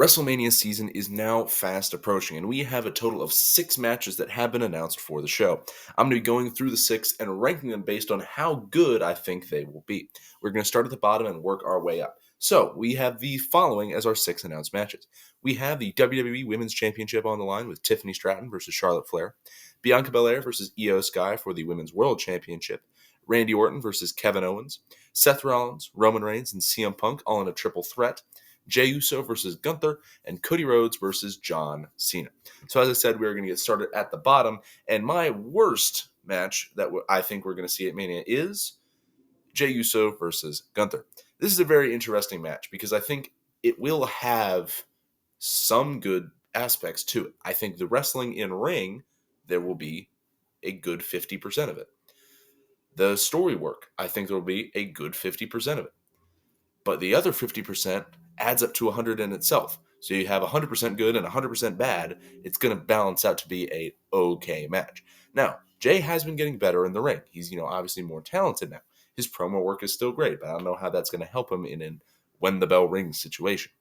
WrestleMania season is now fast approaching, and we have a total of 6 matches that have been announced for the show. I'm going to be going through the 6 and ranking them based on how good I think they will be. We're going to start at the bottom and work our way up. So, we have the following as our 6 announced matches. We have the WWE Women's Championship on the line with Tiffany Stratton versus Charlotte Flair, Bianca Belair versus Iyo Sky for the Women's World Championship, Randy Orton versus Kevin Owens, Seth Rollins, Roman Reigns, and CM Punk all in a triple threat, Jey Uso versus Gunther, and Cody Rhodes versus John Cena. So as I said, we're going to get started at the bottom, and my worst match that I think we're going to see at Mania is Jey Uso versus Gunther. This is a very interesting match because I think it will have some good aspects to it. I think the wrestling in ring, there will be a good 50% of it. The story work, I think there will be a good 50% of it. But the other 50% adds up to 100 in itself. So you have 100% good and 100% bad. It's going to balance out to be a okay match. Now, Jey has been getting better in the ring. He's, obviously more talented now. His promo work is still great, but I don't know how that's going to help him in an when the bell rings situation.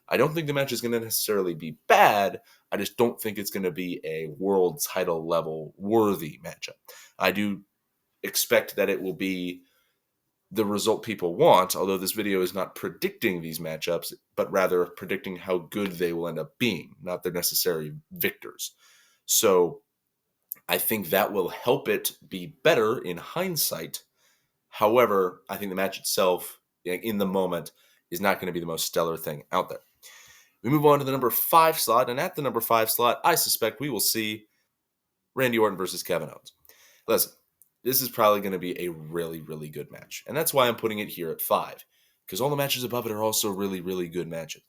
I don't think the match is going to necessarily be bad. I just don't think it's going to be a world title level worthy matchup. I do expect that it will be the result people want, although this video is not predicting these matchups, but rather predicting how good they will end up being, not their necessary victors. So I think that will help it be better in hindsight. However, I think the match itself, in the moment, is not going to be the most stellar thing out there. We move on to the number 5 slot, and at the number 5 slot, I suspect we will see Randy Orton versus Kevin Owens. Listen, this is probably going to be a really, really good match. And that's why I'm putting it here at 5. Because all the matches above it are also really, really good matches.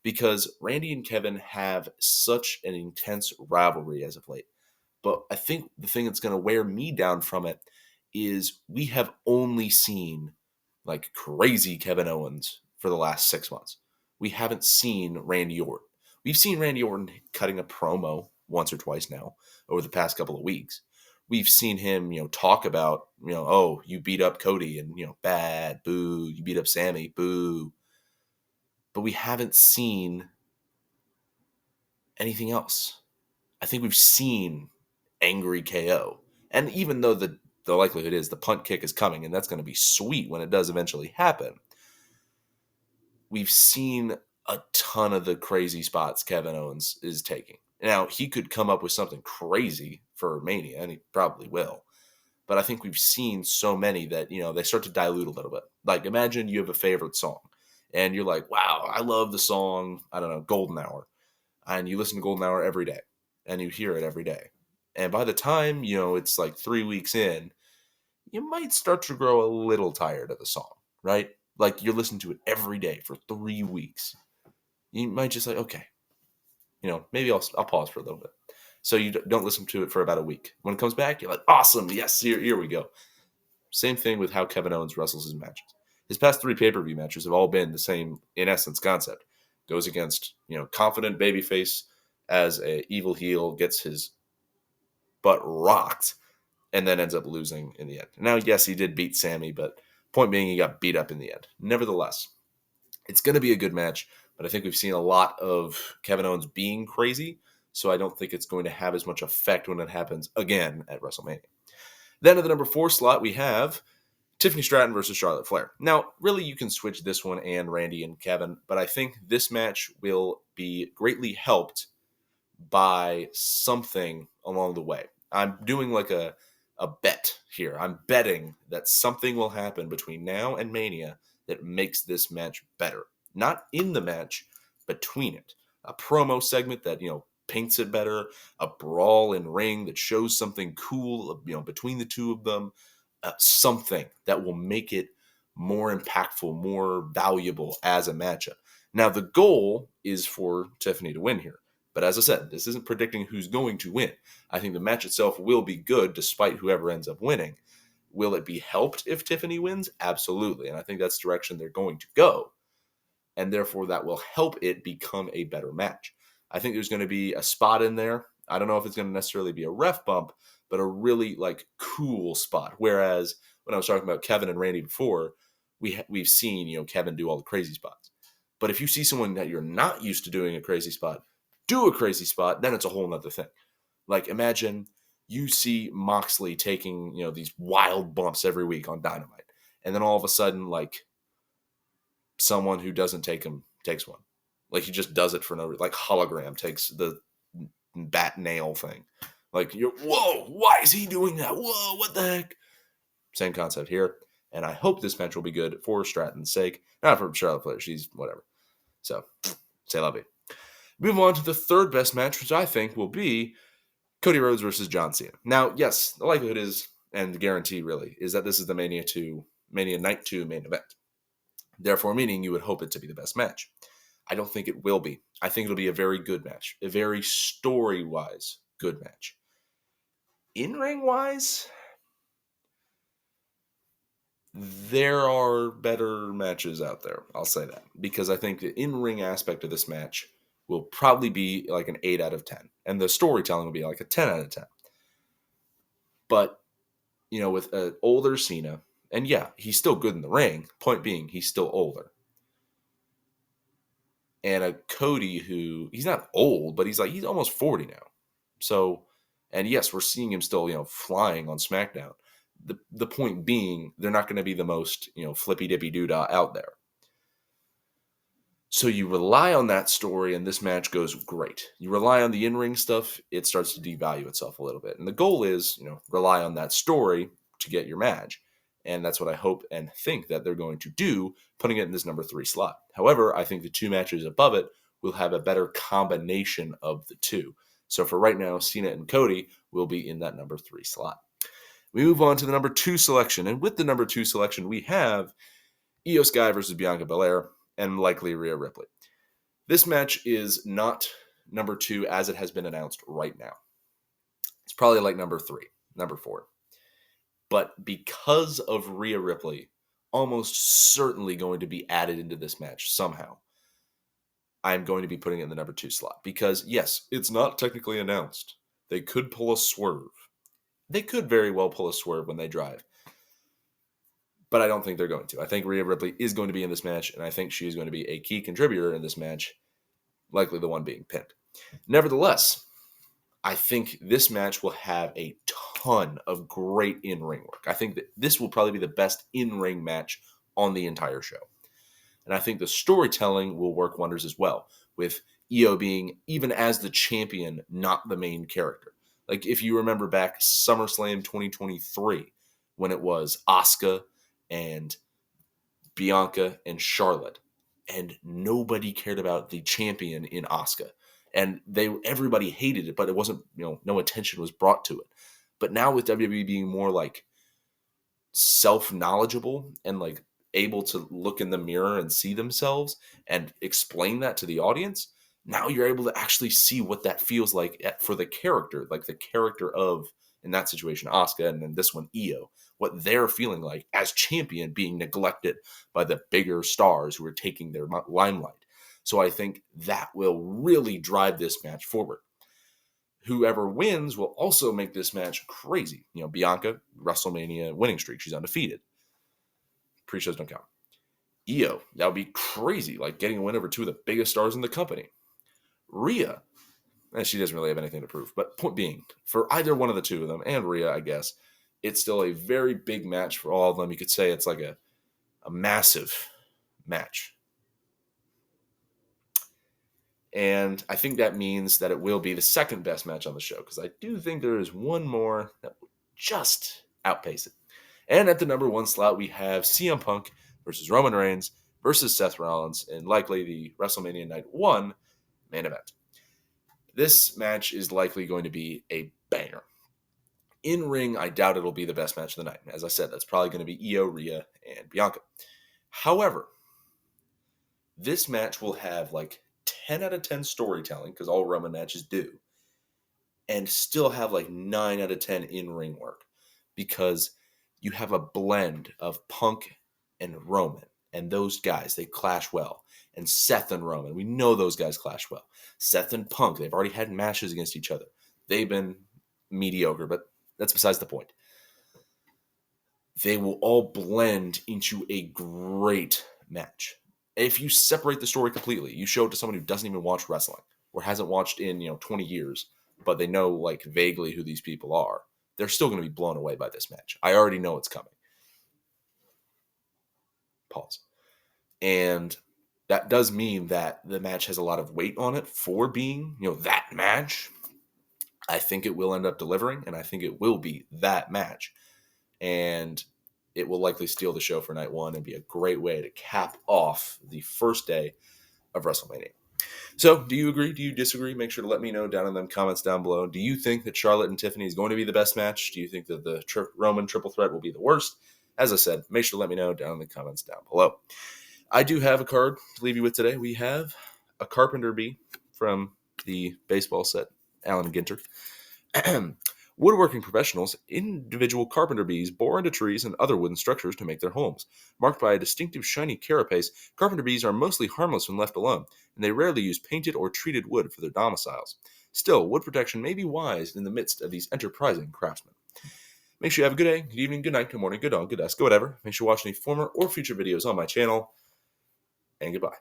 Because Randy and Kevin have such an intense rivalry as of late. But I think the thing that's going to wear me down from it is we have only seen like crazy Kevin Owens for the last 6 months. We haven't seen Randy Orton. We've seen Randy Orton cutting a promo once or twice now over the past couple of weeks. We've seen him, talk about, oh, you beat up Cody and, bad, boo. You beat up Sammy, boo. But we haven't seen anything else. I think we've seen angry KO. And even though the likelihood is the punt kick is coming, and that's going to be sweet when it does eventually happen, we've seen a ton of the crazy spots Kevin Owens is taking. Now, he could come up with something crazy for Mania, and he probably will. But I think we've seen so many that, they start to dilute a little bit. Like, imagine you have a favorite song, and you're like, wow, I love the song, I don't know, Golden Hour. And you listen to Golden Hour every day, and you hear it every day. And by the time, it's like 3 weeks in, you might start to grow a little tired of the song, right? Like, you're listening to it every day for 3 weeks. You might just like, okay, maybe I'll pause for a little bit. So you don't listen to it for about a week. When it comes back, you're like, awesome, yes, here we go. Same thing with how Kevin Owens wrestles his matches. His past 3 pay-per-view matches have all been the same, in essence, concept. Goes against, confident babyface as a evil heel, gets his butt rocked, and then ends up losing in the end. Now, yes, he did beat Sammy, but point being, he got beat up in the end. Nevertheless, it's going to be a good match, but I think we've seen a lot of Kevin Owens being crazy, so I don't think it's going to have as much effect when it happens again at WrestleMania. Then at the number 4 slot, we have Tiffany Stratton versus Charlotte Flair. Now, really, you can switch this one and Randy and Kevin, but I think this match will be greatly helped by something along the way. I'm doing like a bet here. I'm betting that something will happen between now and Mania that makes this match better. Not in the match, between it. A promo segment that, paints it better, a brawl in ring that shows something cool, between the two of them, something that will make it more impactful, more valuable as a matchup. Now, the goal is for Tiffany to win here. But as I said, this isn't predicting who's going to win. I think the match itself will be good despite whoever ends up winning. Will it be helped if Tiffany wins? Absolutely. And I think that's the direction they're going to go. And therefore, that will help it become a better match. I think there's going to be a spot in there. I don't know if it's going to necessarily be a ref bump, but a really cool spot. Whereas when I was talking about Kevin and Randy before, we've seen, Kevin do all the crazy spots. But if you see someone that you're not used to doing a crazy spot, do a crazy spot, then it's a whole nother thing. Like, imagine you see Moxley taking, these wild bumps every week on Dynamite. And then all of a sudden, like, someone who doesn't take him takes one. Like, he just does it for no reason. Like, Hologram takes the bat nail thing. Like, whoa, why is he doing that? Whoa, what the heck? Same concept here. And I hope this match will be good for Stratton's sake. Not for Charlotte Flair. She's whatever. So, say love you. Move on to the third best match, which I think will be Cody Rhodes versus John Cena. Now, yes, the likelihood is, and the guarantee really, is that this is the Mania Night 2 main event. Therefore, meaning you would hope it to be the best match. I don't think it will be. I think it'll be a very good match. A very story-wise good match. In-ring-wise, there are better matches out there. I'll say that. Because I think the in-ring aspect of this match will probably be like an 8 out of 10. And the storytelling will be like a 10 out of 10. But, with an older Cena, and yeah, he's still good in the ring. Point being, he's still older. And a Cody who, he's not old, but he's almost 40 now. So, and yes, we're seeing him still, flying on SmackDown. The point being, they're not going to be the most, flippy-dippy-doo-dah out there. So you rely on that story, and this match goes great. You rely on the in-ring stuff, it starts to devalue itself a little bit. And the goal is, rely on that story to get your match. And that's what I hope and think that they're going to do, putting it in this number 3 slot. However, I think the 2 matches above it will have a better combination of the 2. So for right now, Cena and Cody will be in that number 3 slot. We move on to the number 2 selection. And with the number 2 selection, we have Iyo Sky versus Bianca Belair and likely Rhea Ripley. This match is not number 2 as it has been announced right now. It's probably like number 3, number 4. But because of Rhea Ripley almost certainly going to be added into this match somehow, I'm going to be putting it in the number 2 slot. Because, yes, it's not technically announced. They could pull a swerve. They could very well pull a swerve when they drive. But I don't think they're going to. I think Rhea Ripley is going to be in this match, and I think she is going to be a key contributor in this match, likely the one being pinned. Nevertheless, I think this match will have a ton of great in-ring work. I think that this will probably be the best in-ring match on the entire show. And I think the storytelling will work wonders as well, with Iyo being, even as the champion, not the main character. Like, if you remember back SummerSlam 2023, when it was Asuka and Bianca and Charlotte, and nobody cared about the champion in Asuka. And everybody hated it, but it wasn't, no attention was brought to it. But now with WWE being more like self-knowledgeable and like able to look in the mirror and see themselves and explain that to the audience, now you're able to actually see what that feels like for the character, like the character of, in that situation, Asuka, and then this one, Iyo, what they're feeling like as champion being neglected by the bigger stars who are taking their limelight. So I think that will really drive this match forward. Whoever wins will also make this match crazy. Bianca, WrestleMania winning streak. She's undefeated. Pre-shows don't count. Iyo, that would be crazy, like getting a win over 2 of the biggest stars in the company. Rhea, and she doesn't really have anything to prove. But point being, for either one of the 2 of them, and Rhea, I guess, it's still a very big match for all of them. You could say it's like a massive match. And I think that means that it will be the second best match on the show, because I do think there is one more that will just outpace it. And at the number 1 slot, we have CM Punk versus Roman Reigns versus Seth Rollins in likely the WrestleMania Night 1 main event. This match is likely going to be a banger. In ring, I doubt it'll be the best match of the night. As I said, that's probably going to be Iyo, Rhea, and Bianca. However, this match will have like 10 out of 10 storytelling, because all Roman matches do, and still have like 9 out of 10 in-ring work, because you have a blend of Punk and Roman, and those guys, they clash well. And Seth and Roman, we know those guys clash well. Seth and Punk, they've already had matches against each other. They've been mediocre, but that's besides the point. They will all blend into a great match. If you separate the story completely, you show it to someone who doesn't even watch wrestling or hasn't watched in 20 years, but they know like vaguely who these people are, they're still going to be blown away by this match. I already know it's coming. Pause. And that does mean that the match has a lot of weight on it for being, that match. I think it will end up delivering, and I think it will be that match. And it will likely steal the show for night one and be a great way to cap off the first day of WrestleMania. So, do you agree? Do you disagree? Make sure to let me know down in the comments down below. Do you think that Charlotte and Tiffany is going to be the best match? Do you think that the Roman triple threat will be the worst? As I said, make sure to let me know down in the comments down below. I do have a card to leave you with today. We have a carpenter bee from the baseball set, Alan Ginter. Woodworking professionals, individual carpenter bees bore into trees and other wooden structures to make their homes. Marked by a distinctive shiny carapace, carpenter bees are mostly harmless when left alone, and they rarely use painted or treated wood for their domiciles. Still, wood protection may be wise in the midst of these enterprising craftsmen. Make sure you have a good day, good evening, good night, good morning, good dawn, good dusk, good whatever. Make sure you watch any former or future videos on my channel, and goodbye.